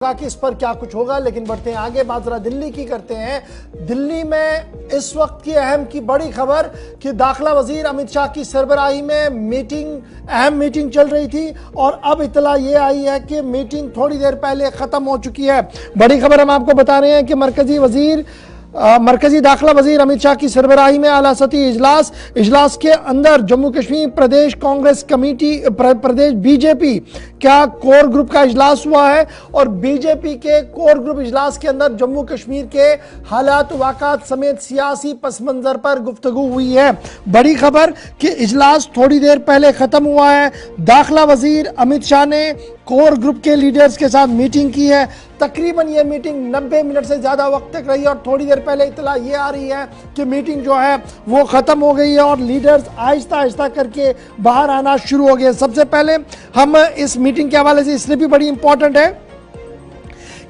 कि इस पर क्या कुछ होगा, लेकिन बढ़ते हैं आगे। बात जरा दिल्ली की करते हैं। दिल्ली में इस वक्त की अहम की बड़ी खबर कि दाखिला वजीर अमित शाह की सरबराही में अहम मीटिंग चल रही थी और अब इतला ये आई है कि मीटिंग थोड़ी देर पहले खत्म हो चुकी है। बड़ी खबर हम आपको बता रहे हैं कि मरकजी दाखिला वजीर अमित शाह की सरबराही में आला सतही इजलास के अंदर जम्मू कश्मीर प्रदेश कांग्रेस कमेटी प्रदेश बीजेपी क्या कोर ग्रुप का इजलास हुआ है और बीजेपी के कोर ग्रुप इजलास के अंदर जम्मू कश्मीर के हालात वाक़ात समेत सियासी पस मंजर पर गुफ्तगू हुई है। बड़ी खबर कि इजलास थोड़ी देर पहले खत्म हुआ है। दाखिला वजीर अमित शाह ने कोर ग्रुप के लीडर्स के साथ मीटिंग की है। तकरीबन ये मीटिंग 90 मिनट से ज़्यादा वक्त तक रही और थोड़ी देर पहले इतला ये आ रही है कि मीटिंग जो है वो ख़त्म हो गई है और लीडर्स आहिस्ता आहिस्ता करके बाहर आना शुरू हो गए। सबसे पहले हम इस मीटिंग के हवाले से इसलिए भी बड़ी इंपॉर्टेंट है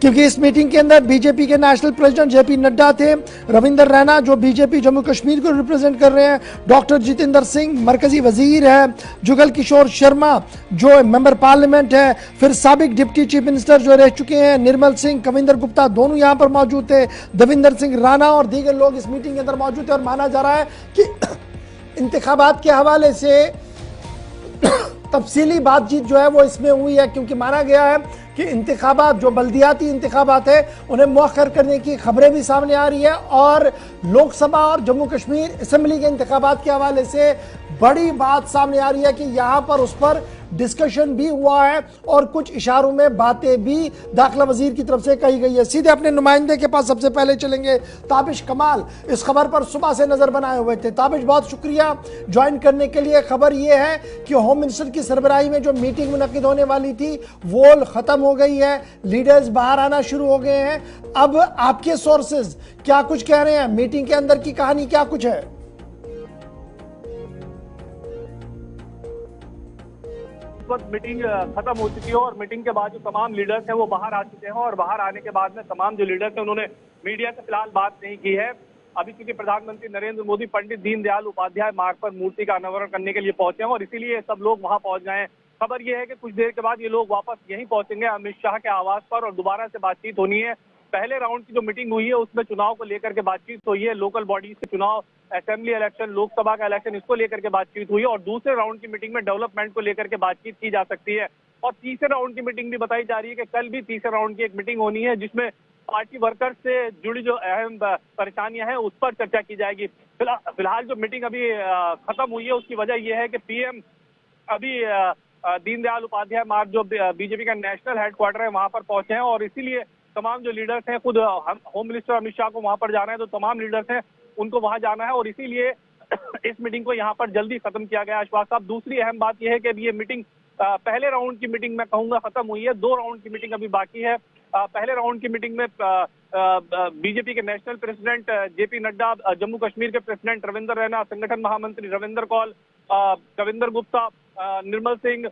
क्योंकि इस मीटिंग के अंदर बीजेपी के नेशनल प्रेसिडेंट जेपी नड्डा थे, रविंदर रैना जो बीजेपी जम्मू कश्मीर को रिप्रेजेंट कर रहे हैं, डॉक्टर जितेंद्र सिंह मरकजी वजीर है, जुगल किशोर शर्मा जो मेंबर पार्लियामेंट है, फिर साबिक डिप्टी चीफ मिनिस्टर जो रह चुके हैं निर्मल सिंह, कविंदर गुप्ता दोनों यहाँ पर मौजूद थे, देविंदर सिंह राणा और दीगर लोग इस मीटिंग के अंदर मौजूद थे। और माना जा रहा है कि इंतखाबात के हवाले से तफसीली बातचीत जो है वो इसमें हुई है, क्योंकि माना गया है कि इंतखाबात जो बल्दियाती इंतखाबात है उन्हें मौखर करने की खबरें भी सामने आ रही है और लोकसभा और जम्मू कश्मीर असेंबली के इंतखाबात के हवाले से बड़ी बात सामने आ रही है कि यहाँ पर उस पर डिस्कशन भी हुआ है और कुछ इशारों में बातें भी दाखिला वजीर की तरफ से कही गई है। सीधे अपने नुमाइंदे के पास सबसे पहले चलेंगे। ताबिश कमाल इस खबर पर सुबह से नजर बनाए हुए थे। ताबिश बहुत शुक्रिया ज्वाइन करने के लिए। खबर यह है कि होम मिनिस्टर की सरबराही में जो मीटिंग मुनक्किद होने वाली थी वो खत्म हो गई है, लीडर्स बाहर आना शुरू हो गए हैं। अब आपके सोर्सेज क्या कुछ कह रहे हैं, मीटिंग के अंदर की कहानी क्या कुछ है? वक्त मीटिंग खत्म हो चुकी है और मीटिंग के बाद जो तमाम लीडर्स हैं वो बाहर आ चुके हैं और बाहर आने के बाद में तमाम जो लीडर्स हैं उन्होंने मीडिया से फिलहाल बात नहीं की है अभी, क्योंकि प्रधानमंत्री नरेंद्र मोदी पंडित दीनदयाल उपाध्याय मार्ग पर मूर्ति का अनावरण करने के लिए पहुंचे हैं और इसीलिए सब लोग वहां पहुंच गए हैं। खबर यह है कि कुछ देर के बाद ये लोग वापस यहीं पहुंचेंगे अमित शाह के आवास पर और दोबारा से बातचीत होनी है। पहले राउंड की जो मीटिंग हुई है उसमें चुनाव को लेकर के बातचीत हुई है, लोकल बॉडीज के चुनाव, असेंबली इलेक्शन, लोकसभा का इलेक्शन, इसको लेकर के बातचीत हुई है और दूसरे राउंड की मीटिंग में डेवलपमेंट को लेकर के बातचीत की जा सकती है। और तीसरे राउंड की मीटिंग भी बताई जा रही है कि कल भी तीसरे राउंड की एक मीटिंग होनी है जिसमें पार्टी वर्कर्स से जुड़ी जो अहम परेशानियां हैं उस पर चर्चा की जाएगी। फिलहाल जो मीटिंग अभी खत्म हुई है उसकी वजह यह है कि पीएम अभी दीनदयाल उपाध्याय मार्ग जो बीजेपी का नेशनल हेडक्वार्टर है वहां पर पहुंचे हैं और इसीलिए तमाम जो लीडर्स हैं, खुद होम मिनिस्टर अमित शाह को वहां पर जाना है तो तमाम लीडर्स हैं उनको वहां जाना है और इसीलिए इस मीटिंग को यहाँ पर जल्दी खत्म किया गया। अशफाक साहब, दूसरी अहम बात यह है कि ये मीटिंग पहले राउंड की मीटिंग मैं कहूंगा खत्म हुई है, 2 राउंड की मीटिंग अभी बाकी है। पहले राउंड की मीटिंग में बीजेपी के national president JP Nadda, Jammu Kashmir के प्रेसिडेंट रविंदर रैना, संगठन महामंत्री रविंदर कौल, कविंदर गुप्ता, निर्मल सिंह,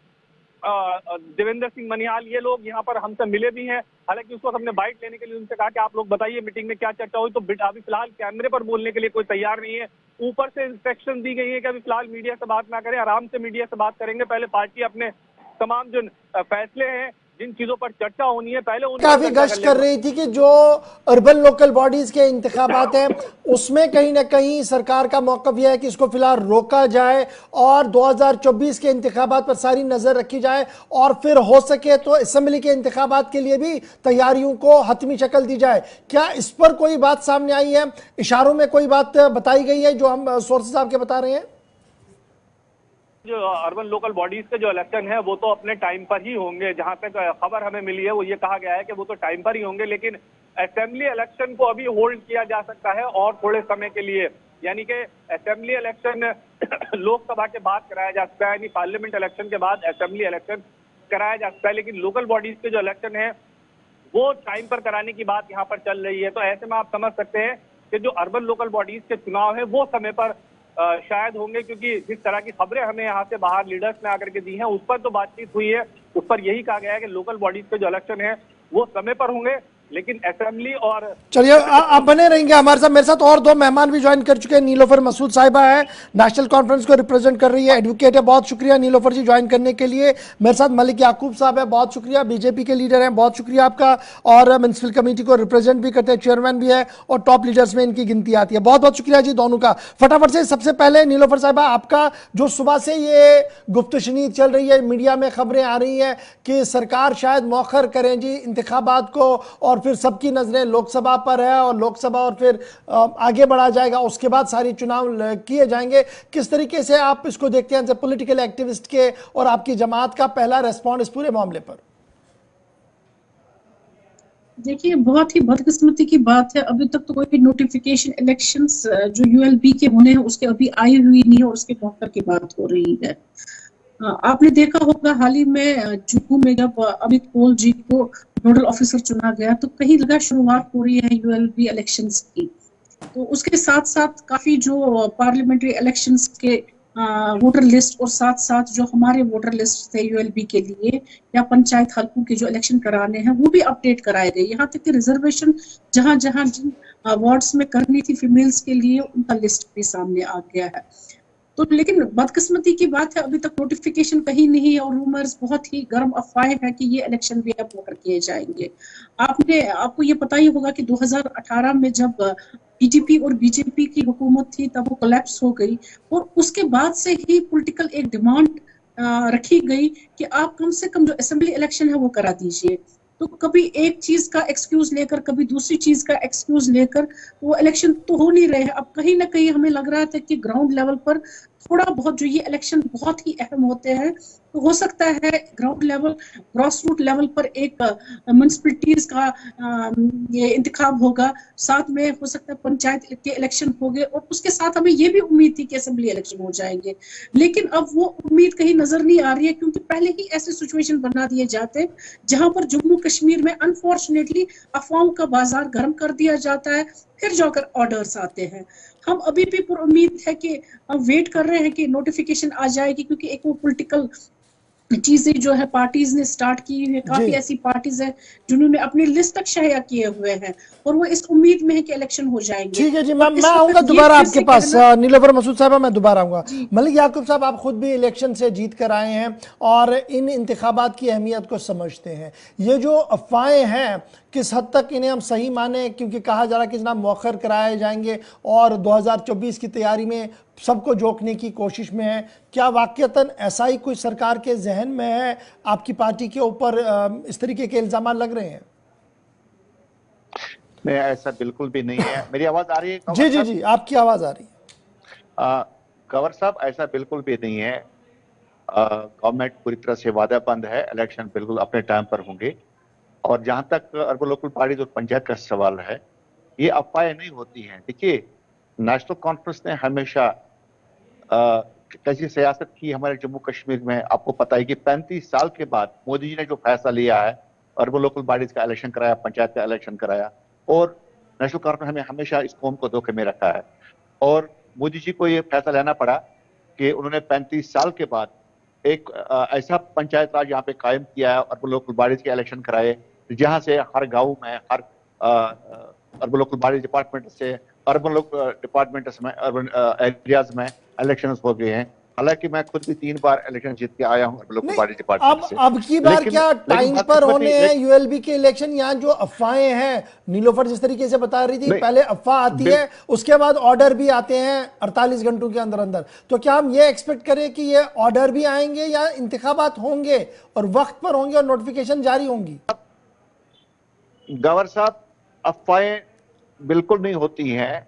देवेंद्र सिंह मनिहाल, ये लोग यहाँ पर हमसे मिले भी हैं। हालांकि उस वक्त हमने बाइट लेने के लिए उनसे कहा कि आप लोग बताइए मीटिंग में क्या चर्चा हुई, तो अभी फिलहाल कैमरे पर बोलने के लिए कोई तैयार नहीं है। ऊपर से इंस्ट्रक्शन दी गई है कि अभी फिलहाल मीडिया से बात ना करें, आराम से मीडिया से बात करेंगे। पहले पार्टी अपने तमाम जो फैसले हैं, जिन चीजों पर चर्चा होनी है, पहले उन काफी गश्त कर रही थी कि जो अर्बन लोकल बॉडीज के इंतखाबात हैं उसमें कहीं ना कहीं सरकार का मौकफ यह है कि इसको फिलहाल रोका जाए और 2024 के इंतखाबात पर सारी नजर रखी जाए और फिर हो सके तो असेंबली के इंतखाबात के लिए भी तैयारियों को हतमी शक्ल दी जाए। क्या इस पर कोई बात सामने आई है, इशारों में कोई बात बताई गई है जो हम सोर्सेज आपके बता रहे हैं? जो अर्बन लोकल बॉडीज के जो इलेक्शन है वो तो अपने टाइम पर ही होंगे, जहां तक खबर हमें मिली है वो ये कहा गया है कि वो तो टाइम पर ही होंगे, लेकिन असेंबली इलेक्शन को अभी होल्ड किया जा सकता है और थोड़े समय के लिए, यानी कि असेंबली इलेक्शन लोकसभा के बाद कराया जा सकता है, यानी पार्लियामेंट इलेक्शन के बाद असेंबली इलेक्शन कराया जा सकता है, लेकिन लोकल बॉडीज के जो इलेक्शन है वो टाइम पर कराने की बात यहाँ पर चल रही है। तो ऐसे में आप समझ सकते हैं कि जो अर्बन लोकल बॉडीज के चुनाव है वो समय पर शायद होंगे, क्योंकि जिस तरह की खबरें हमें यहाँ से बाहर लीडर्स ने आकर के दी हैं उस पर तो बातचीत हुई है, उस पर यही कहा गया है कि लोकल बॉडीज के जो इलेक्शन है वो समय पर होंगे। लेकिन असेंबली और चलिए आप बने रहेंगे हमारे साथ। मेरे साथ और दो मेहमान भी ज्वाइन कर चुके हैं। नीलोफर मसूद साहिबा है, नेशनल कॉन्फ्रेंस को रिप्रेजेंट कर रही है, एडवोकेट है। बहुत शुक्रिया नीलोफर जी ज्वाइन करने के लिए। मेरे साथ मलिक याकूब साहब है, बहुत शुक्रिया, बीजेपी के लीडर हैं, बहुत शुक्रिया आपका, और म्यूनसिपल कमेटी को रिप्रेजेंट भी करते हैं, चेयरमैन भी है और टॉप लीडर्स में इनकी गिनती आती है। बहुत बहुत शुक्रिया जी दोनों का। फटाफट से सबसे पहले नीलोफर साहिबा, आपका जो सुबह से ये गुफ्तशनीद चल रही है, मीडिया में खबरें आ रही हैं कि सरकार शायद मौखर करें जी इंतखाबात को और फिर सबकी नजरें लोकसभा पर है और लोकसभा और फिर आगे बढ़ा जाएगा, उसके बाद सारी चुनाव किए जाएंगे। किस तरीके से आप इसको देखते हैं पॉलिटिकल एक्टिविस्ट के और आपकी जमात का पहला रेस्पॉन्ड इस पूरे मामले पर? देखिए, बहुत ही बदकिस्मती की बात है, अभी तक तो कोई नोटिफिकेशन इलेक्शंस जो यूएलबी के होने हैं उसके अभी आई हुई नहीं है और उसके मौके की बात हो रही है। आपने देखा होगा हाल ही में जुहू में जब अमित पोल जी को नोडल ऑफिसर चुना गया तो कहीं लगा शुरुआत हो रही है यूएलबी इलेक्शंस की। तो उसके साथ साथ काफी जो पार्लियामेंट्री इलेक्शंस के वोटर लिस्ट और साथ साथ जो हमारे वोटर लिस्ट थे यूएलबी के लिए या पंचायत हल्कों के जो इलेक्शन कराने हैं वो भी अपडेट कराए गए। यहाँ तक कि रिजर्वेशन जहां जहां जिन वार्ड्स में करनी थी फीमेल्स के लिए उनका लिस्ट भी सामने आ गया है। तो लेकिन बदकिस्मती की बात है अभी तक नोटिफिकेशन कहीं नहीं है और रूमर्स बहुत ही गर्म अफवाहें हैं कि ये इलेक्शन भी अब वोटर किए जाएंगे। आपको ये पता ही होगा कि 2018 में जब पीटीपी और बीजेपी की हुकूमत थी तब वो कोलैप्स हो गई और उसके बाद से ही पॉलिटिकल एक डिमांड रखी गई कि आप कम से कम जो असेंबली इलेक्शन है वो करा दीजिए। तो कभी एक चीज का एक्सक्यूज लेकर कभी दूसरी चीज का एक्सक्यूज लेकर वो इलेक्शन तो हो नहीं रहे हैं। अब कहीं ना कहीं हमें लग रहा था कि ग्राउंड लेवल पर थोड़ा बहुत जो ये इलेक्शन बहुत ही अहम होते हैं तो हो सकता है ground level gross root level पर एक म्युनिसिपैलिटीज का ये इंतखाब होगा, साथ में हो सकता है पंचायत के इलेक्शन होंगे और उसके साथ हमें ये भी उम्मीद थी कि असेंबली इलेक्शन हो जाएंगे। लेकिन अब वो उम्मीद कहीं नजर नहीं आ रही है क्योंकि पहले ही ऐसे सिचुएशन बना दिए जाते जहां पर जम्मू कश्मीर में अनफॉर्चुनेटली अफवाहों का बाजार गर्म कर दिया जाता है, फिर जाकर ऑर्डर्स आते हैं। हम अभी भी पूरी उम्मीद है कि हम वेट कर रहे हैं कि नोटिफिकेशन आ जाएगी क्योंकि एक वो पॉलिटिकल चीजें जो है पार्टीज ने स्टार्ट की है, काफी ऐसी पार्टीज है जिन्होंने अपनी लिस्ट तक शाया किए हुए हैं और वो इस उम्मीद में है कि इलेक्शन हो जाएंगे। ठीक है जी, मैं आऊंगा दोबारा आपके पास। नीलोफर मसूद साहब मैं दोबारा आऊंगा। मलिक याकूब साहब, आप खुद भी इलेक्शन से जीत कर आए हैं और इन इंतखाबात की अहमियत को समझते हैं। ये जो अफवाहें हैं किस हद तक इन्हें हम सही माने, क्योंकि कहा जा रहा है कि जनाब मौखर कराए जाएंगे और 2024 की तैयारी में सबको जोखने की कोशिश में है। क्या वाकईतन ऐसा ही कोई सरकार के जहन में है? आपकी पार्टी के ऊपर इस तरीके के इल्जाम लग रहे हैं? नहीं, ऐसा बिल्कुल भी नहीं है। मेरी आवाज आ रही है? जी जी जी, आपकी आवाज आ रही है। कंवर साहब, ऐसा बिल्कुल भी नहीं है। गवर्नमेंट पूरी तरह से वादाबंद है, इलेक्शन बिल्कुल अपने टाइम पर होंगे। और जहां तक अर्बन लोकल पार्टी और पंचायत का सवाल है, ये अफवाहें नहीं होती हैं। देखिए, नेशनल कॉन्फ्रेंस ने हमेशा कैसी सियासत की हमारे जम्मू कश्मीर में। आपको पता है कि 35 साल के बाद मोदी जी ने जो फैसला लिया है, अर्बन लोकल बॉडीज का इलेक्शन कराया, पंचायत का इलेक्शन कराया, और नेशनल कॉन्फ्रेंस हमें हमेशा इस कौम को धोखे में रखा है। और मोदी जी को ये फैसला लेना पड़ा कि उन्होंने 35 साल के बाद एक ऐसा पंचायत राज यहाँ पे कायम किया है, अर्बन लोकल बॉडीज के इलेक्शन कराए, जहां से हर गांव में, हर अर्बन लोकल बॉडीज डिपार्टमेंट से, अर्बन लोकल डिपार्टमेंट्स में, अर्बन एरियाज में इलेक्शंस हो गए हैं। हालांकि मैं खुद भी 3 बार इलेक्शन जीत के आया हूं अर्बन लोकल बॉडी डिपार्टमेंट से। अब की बार क्या टाइम पर होने हैं यूएलबी के इलेक्शन? यहाँ जो अफवाहें हैं, नीलोफर जिस तरीके से बता रही थी, पहले अफवाह आती है, उसके बाद ऑर्डर भी आते हैं 48 घंटों के अंदर अंदर। तो क्या हम ये एक्सपेक्ट करें कि ये ऑर्डर भी आएंगे या इंतखाबात होंगे और वक्त पर होंगे और नोटिफिकेशन जारी होंगी? गवर साहब, अफवाहें बिल्कुल नहीं होती हैं।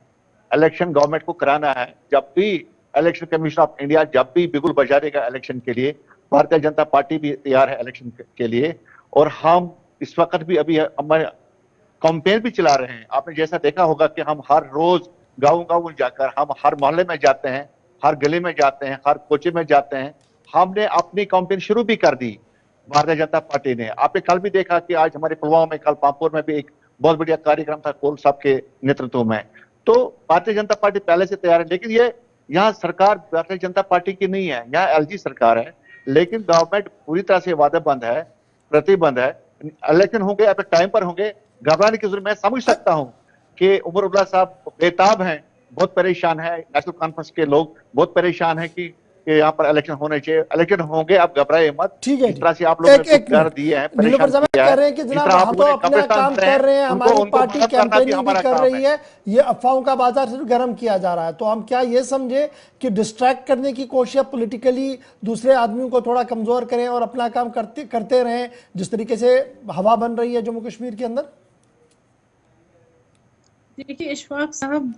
इलेक्शन गवर्नमेंट को कराना है। जब भी इलेक्शन कमीशन ऑफ इंडिया जब भी बिगुल बजाएगा इलेक्शन के लिए, भारतीय जनता पार्टी भी तैयार है इलेक्शन के लिए। और हम इस वक्त भी अभी हमारे कैंपेन भी चला रहे हैं। आपने जैसा देखा होगा कि हम हर रोज गाँव जाकर, हम हर मोहल्ले में जाते हैं, हर गली में जाते हैं, हर कोचे में जाते हैं। हमने अपनी कैंपेन शुरू भी कर दी भारतीय जनता पार्टी ने। आपने कल भी देखा कि आज हमारे पुलवामा में, कल पामपुर में भी एक बहुत बढ़िया कार्यक्रम था कोल साहब के नेतृत्व में। तो भारतीय जनता पार्टी पहले से तैयार है। लेकिन ये यहाँ सरकार भारतीय जनता पार्टी की नहीं है, यहाँ एलजी सरकार है। लेकिन गवर्नमेंट पूरी तरह से वादाबंद है, प्रतिबंध है। इलेक्शन होंगे अपने टाइम पर होंगे, घबराने की जरूरत, मैं समझ सकता हूं कि उमर अब्दुल्ला साहब बेताब हैं, बहुत परेशान है, नेशनल कॉन्फ्रेंस के लोग बहुत परेशान है कि यहाँ पर इलेक्शन होने चाहिए, इलेक्शन होंगे, आप घबराइए मत। ठीक है जिस जी। तरह से आप लोगों ने एक डर मिनट, दिए हैं, नीलोफर परेशान साहब किया कह है, रहे हैं कि जिस जनाब तरह आप हम तो लोगों ने अपना कब्रिस्तान काम बनाए कर रहे हैं, उनको हमारी उनको पार्टी मदद करना भी कैंपेनिंग भी हमारा कर काम रही है, ये अफवाहों का बाजार सिर्फ गर्म किया जा रहा है। तो हम क्या ये समझे कि डिस्ट्रैक्ट करने की कोशिश पॉलिटिकली दूसरे आदमियों को थोड़ा कमजोर करें और अपना काम करते करते रहें, जिस तरीके से हवा बन रही है जम्मू कश्मीर के अंदर? देखिए इशफाक साहब,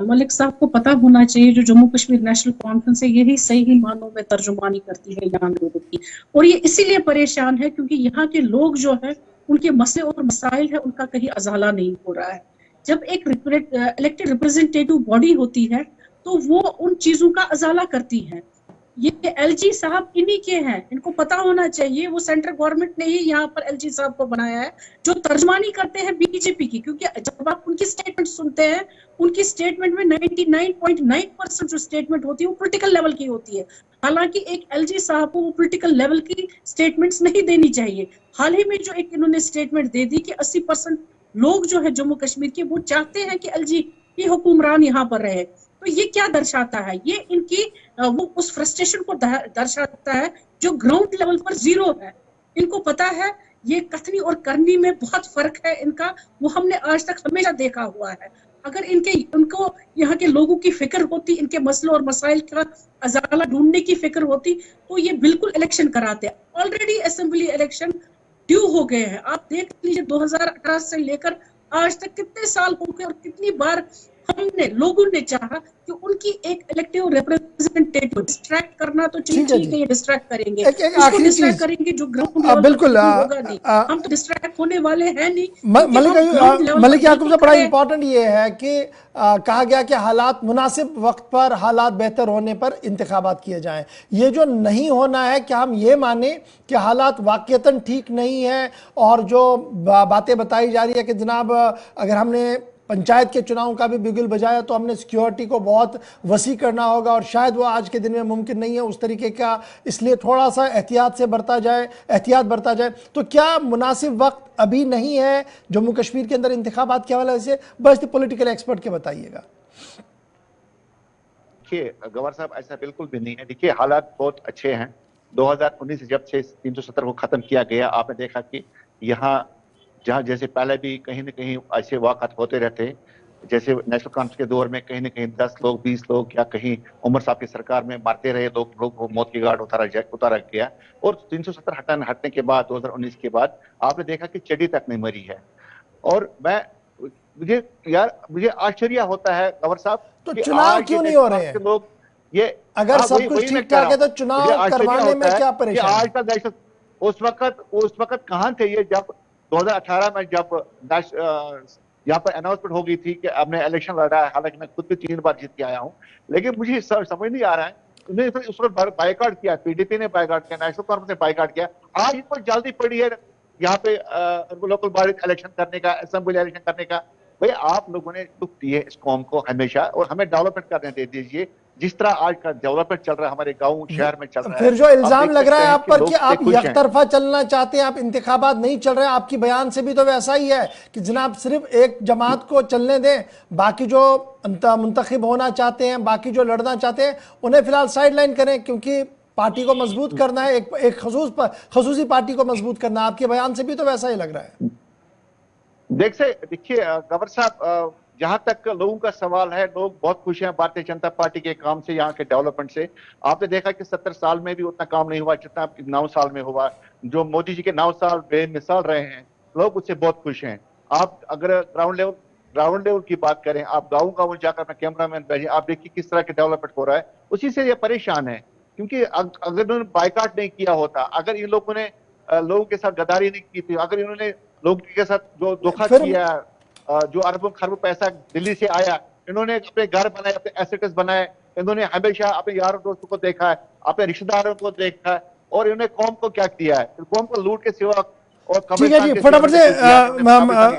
मलिक साहब को पता होना चाहिए जो जम्मू कश्मीर नेशनल कॉन्फ्रेंस है यही सही मानों में तर्जुमानी करती है यहाँ लोगों की, और ये इसीलिए परेशान है क्योंकि यहाँ के लोग जो है उनके मसले और मसाइल है उनका कहीं अजाला नहीं हो रहा है। जब एक इलेक्टेड रिप्रेजेंटेटिव बॉडी होती है तो वो उन चीजों का अजाला करती है। ये एलजी साहब इन्हीं के हैं, इनको पता होना चाहिए, वो सेंट्रल गवर्नमेंट ने ही यहाँ पर एलजी साहब को बनाया है जो तर्जमानी करते हैं बीजेपी की। क्योंकि जब आप उनकी स्टेटमेंट सुनते हैं, उनकी स्टेटमेंट में 99.9% जो स्टेटमेंट होती है वो पॉलिटिकल लेवल की होती है। हालांकि एक एलजी साहब को वो पॉलिटिकल लेवल की स्टेटमेंट्स नहीं देनी चाहिए। हाल ही में जो एक इन्होंने स्टेटमेंट दे दी कि 80% लोग जो है जम्मू कश्मीर के वो चाहते हैं कि एलजी की हुक्मरान यहाँ पर रहे, तो ये क्या दर्शाता है? ये इनकी वो उस फ्रस्ट्रेशन को दर्शाता है जो ग्राउंड लेवल पर जीरो है। इनको पता है ये कथनी और करनी में बहुत फर्क है इनका, वो हमने आज तक हमेशा देखा हुआ है। अगर उनको यहाँ के लोगों की फिक्र होती, इनके मसलों और मसाइल का अजाला ढूंढने की फिक्र होती, तो ये बिल्कुल इलेक्शन कराते। ऑलरेडी असेंबली इलेक्शन ड्यू हो गए हैं। आप देख लीजिए 2018 से लेकर आज तक कितने साल हो गए और कितनी बार हमने लोगों ने चाहा कि उनकी एक इलेक्टिव रिप्रेजेंटेटिव डिस्ट्रैक्ट करना तो ठीक है ठीक जी। है, ये डिस्ट्रैक्ट करेंगे, एक उसको आखिरी डिस्ट्रैक्ट चीज, करेंगे जो ग्राउंड लेवल पर बिल्कुल कभी होगा नहीं। हम तो डिस्ट्रैक्ट होने वाले हैं नहीं क्योंकि मलिक हम ग्राउंड लेवल पर मलिक याकूब बिल्कुल से बड़ा खड़े हैं। इंपॉर्टेंट ये है कि कहा गया कि हालात मुनासिब वक्त पर, हालात बेहतर होने पर इंतखाबात किए जाएं। ये जो नहीं होना है कि हम ये माने कि हालात वाकईतन ठीक नहीं है, और जो बातें बताई जा रही है कि जनाब अगर हमने पंचायत के चुनाव का भी बिगुल बजाया तो हमने सिक्योरिटी को बहुत वसी करना होगा, और शायद वो आज के दिन में मुमकिन नहीं है उस तरीके का, इसलिए थोड़ा सा एहतियात बरता जाए। तो क्या मुनासिब वक्त अभी नहीं है जम्मू कश्मीर के अंदर इंतखाबात के हवाले से? बस पॉलिटिकल एक्सपर्ट के बताइएगा। देखिए गवर साहब, ऐसा बिल्कुल भी नहीं है। देखिए हालात बहुत अच्छे हैं। 2019 से जब से 370 को खत्म किया गया, आपने देखा कि यहाँ जहां जैसे पहले भी कहीं ना कहीं ऐसे वाक़ात होते रहते, जैसे नेशनल कॉन्फ्रेंस के दौर में कहीं ना कहीं 10 लोग 20 लोग या कहीं उमर साहब की सरकार में मरते रहे लोग को मौत की घाट उतारा गया। और 370 हटने के बाद 2019 के बाद आपने देखा कि चड्डी तक नहीं मरी है। और मुझे आश्चर्य होता है गवर साहब, तो चुनाव क्यों नहीं हो रहे हैं? लोग ये अगर सब कुछ ठीक ठाक है तो चुनाव करवाने में क्या परेशानी? आज का देश उस वक्त कहां थे ये, जब 2018 में जब यहाँ पर अनाउंसमेंट हो गई थी कि हमने इलेक्शन लड़ा है। हालांकि मैं खुद भी 3 बार जीत के आया हूँ, लेकिन मुझे समझ नहीं आ रहा है, उन्होंने उस वक्त बाइकआउट किया, पीडीपी ने बाइकआउट किया, नेशनल कॉन्फ्रेंस ने बाइकआउट किया। आज इनको जल्दी पड़ी है यहाँ पे लोकल बॉडी इलेक्शन करने का, असेंबली इलेक्शन करने का। भाई आप लोगों ने दुख दिए इस कौम को हमेशा, और हमें डेवलपमेंट करने दे दीजिए जिस तरह आज का डेवलपमेंट चल रहा है हमारे गांव शहर में चल रहा है। फिर जो इल्जाम लग रहा है आप पर कि आप खुश हैं। यकतरफा चलना चाहते हैं, आप इंतखाबात नहीं चल रहे हैं, आपकी बयान से भी तो वैसा ही है कि जनाब सिर्फ एक जमात को चलने दें, बाकी जो मुंतखब होना चाहते हैं, बाकी जो लड़ना चाहते हैं उन्हें फिलहाल साइड लाइन करें, क्योंकि पार्टी को मजबूत करना है, एक खसूसी पार्टी को मजबूत करना है। आपके बयान से भी तो वैसा ही लग रहा है। देखिए गवर साहब, जहां तक लोगों का सवाल है, लोग बहुत खुश हैं भारतीय जनता पार्टी के काम से, यहाँ के डेवलपमेंट से। आपने देखा कि 70 साल में भी उतना काम नहीं हुआ जितना 9 साल में हुआ। जो मोदी जी के 9 साल बेमिसाल रहे हैं, लोग उससे बहुत खुश हैं। आप अगर ग्राउंड लेवल की बात करें, आप गाँव जाकर अपना कैमरामैन भेजें, आप देखिए किस तरह के डेवलपमेंट हो रहा है। उसी से ये परेशान है, क्योंकि अगर उन्होंने बाइकआउट नहीं किया होता, अगर इन लोगों ने लोगों के साथ गद्दारी नहीं की थी, अगर इन्होंने लोगों के साथ जो धोखा किया, जो अरबों खरबों पैसा दिल्ली से आया, इन्होंने अपने घर बनाए, अपने एसेट्स बनाए, इन्होंने हमेशा अपने यारों दोस्तों को देखा है, अपने रिश्तेदारों को देखा है, और इन्होंने कौम को क्या किया है? कौम को लूट के सिवा और ठीक है जी, फटाफट से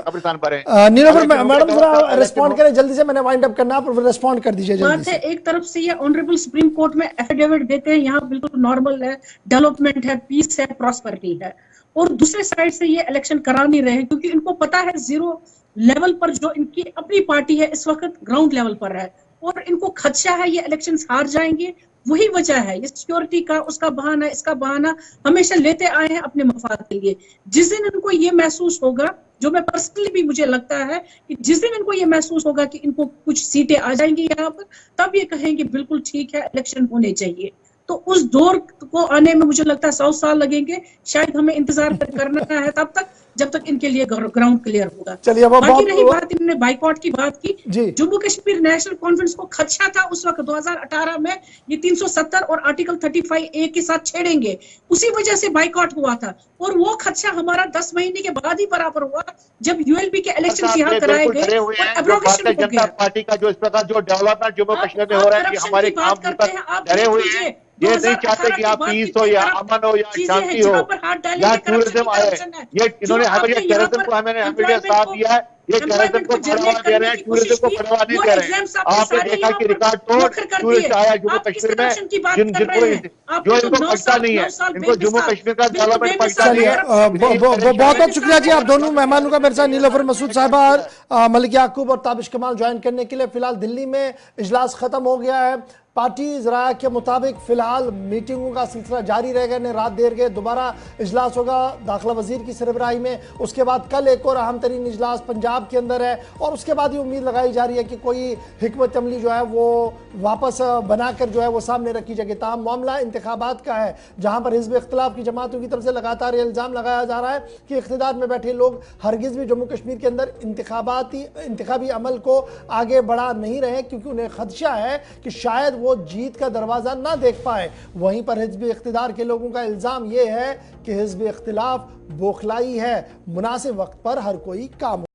कब्रिस्तान पर है। नीलोफर मैडम जरा रिस्पॉन्ड करें जल्दी से, मैंने वाइंड अप करना है, रिस्पॉन्ड कर दीजिए जल्दी बात है से। एक तरफ से ये ऑनरेबल सुप्रीम कोर्ट में एफिडेविट देते हैं, यहाँ बिल्कुल नॉर्मल है, डेवलपमेंट है, पीस है, प्रॉस्पेरिटी है, और दूसरे साइड से ये इलेक्शन करा नहीं रहे हैं क्योंकि इनको पता है जीरो लेवल पर जो इनकी अपनी पार्टी है इस वक्त ग्राउंड लेवल पर है और इनको खदशा है ये इलेक्शंस हार जाएंगे। वही वजह है, ये सिक्योरिटी का उसका बहाना इसका बहाना हमेशा लेते आए हैं अपने मफाद के लिए। जिस दिन इनको ये महसूस होगा, जो मैं पर्सनली भी मुझे लगता है कि जिस दिन इनको ये महसूस होगा कि इनको कुछ सीटें आ जाएंगी यहाँ पर, तब ये कहेंगे बिल्कुल ठीक है इलेक्शन होने चाहिए। तो उस दौर को आने में मुझे लगता है 100 साल लगेंगे, शायद हमें इंतजार करना है तब तक जब तक इनके लिए ग्राउंड क्लियर होगा। चलिए, बाकी रही बात, इन्होंने बाइकआउट की बात की, जी। जम्मू कश्मीर नेशनल कॉन्फ्रेंस को खदशा था उस वक्त 2018 में ये 370 और आर्टिकल 35A के साथ छेड़ेंगे, उसी वजह से बाइकआउट हुआ था और वो खदशा हमारा 10 महीने के बाद ही बराबर हुआ जब यूएलबी के इलेक्शन यहाँ कराए गए और एब्रोगेशन हो गया। पार्टी का जो इस प्रकार जो डेवलपमेंट जम्मू कश्मीर में हो रहा है कि हमारे काम डरे हुए हैं, ये नहीं चाहते कि यहाँ पीस हो या अमन हो या शांति हो या टूरिज्म आए। ये इन्होंने हमेशा टेररिज्म को हमें साथ दिया है, ये टेररिज्म को बढ़ावा दे रहे हैं, टूरिज्म को बढ़ावा नहीं दे रहे हैं। आपने देखा कि रिकॉर्ड तोड़ टूरिस्ट आया जम्मू कश्मीर में, जिनको जो इनको पता नहीं है, इनको जम्मू कश्मीर का डेवलपमेंट पता नहीं है। बहुत बहुत शुक्रिया जी आप दोनों मेहमानों का मेरे साथ नीलोफर मसूद साहिबा, मलिक याकूब और ताबिश कमाल ज्वाइन करने के लिए। फिलहाल दिल्ली में इजलास खत्म हो गया है। पार्टी ज़राया के मुताबिक फिलहाल मीटिंगों का सिलसिला जारी रहेगा, इन्हें रात देर के दोबारा इजलास होगा दाखिला वजीर की सरबराही में। उसके बाद कल एक और अहम तरीन इजलास पंजाब के अंदर है और उसके बाद ये उम्मीद लगाई जा रही है कि कोई हिकमत अमली जो है वो वापस बनाकर जो है वो सामने रखी जाएगी। ताहम मामला इंतखाबात का है, जहाँ पर हिज़्ब इख्तिलाफ की जमातों की तरफ से लगातार ये इल्ज़ाम लगाया जा रहा है कि इख्तिदार में बैठे लोग हरगिज़ भी जम्मू कश्मीर के अंदर इंतखाबी अमल को आगे बढ़ा नहीं रहे, क्योंकि उन्हें खदशा है कि शायद वो जीत का दरवाजा ना देख पाए। वहीं पर हिज़्ब इख्तिदार के लोगों का इल्ज़ाम यह है कि हिज़्ब इख्तिलाफ बौखलाई है, मुनासिब वक्त पर हर कोई काम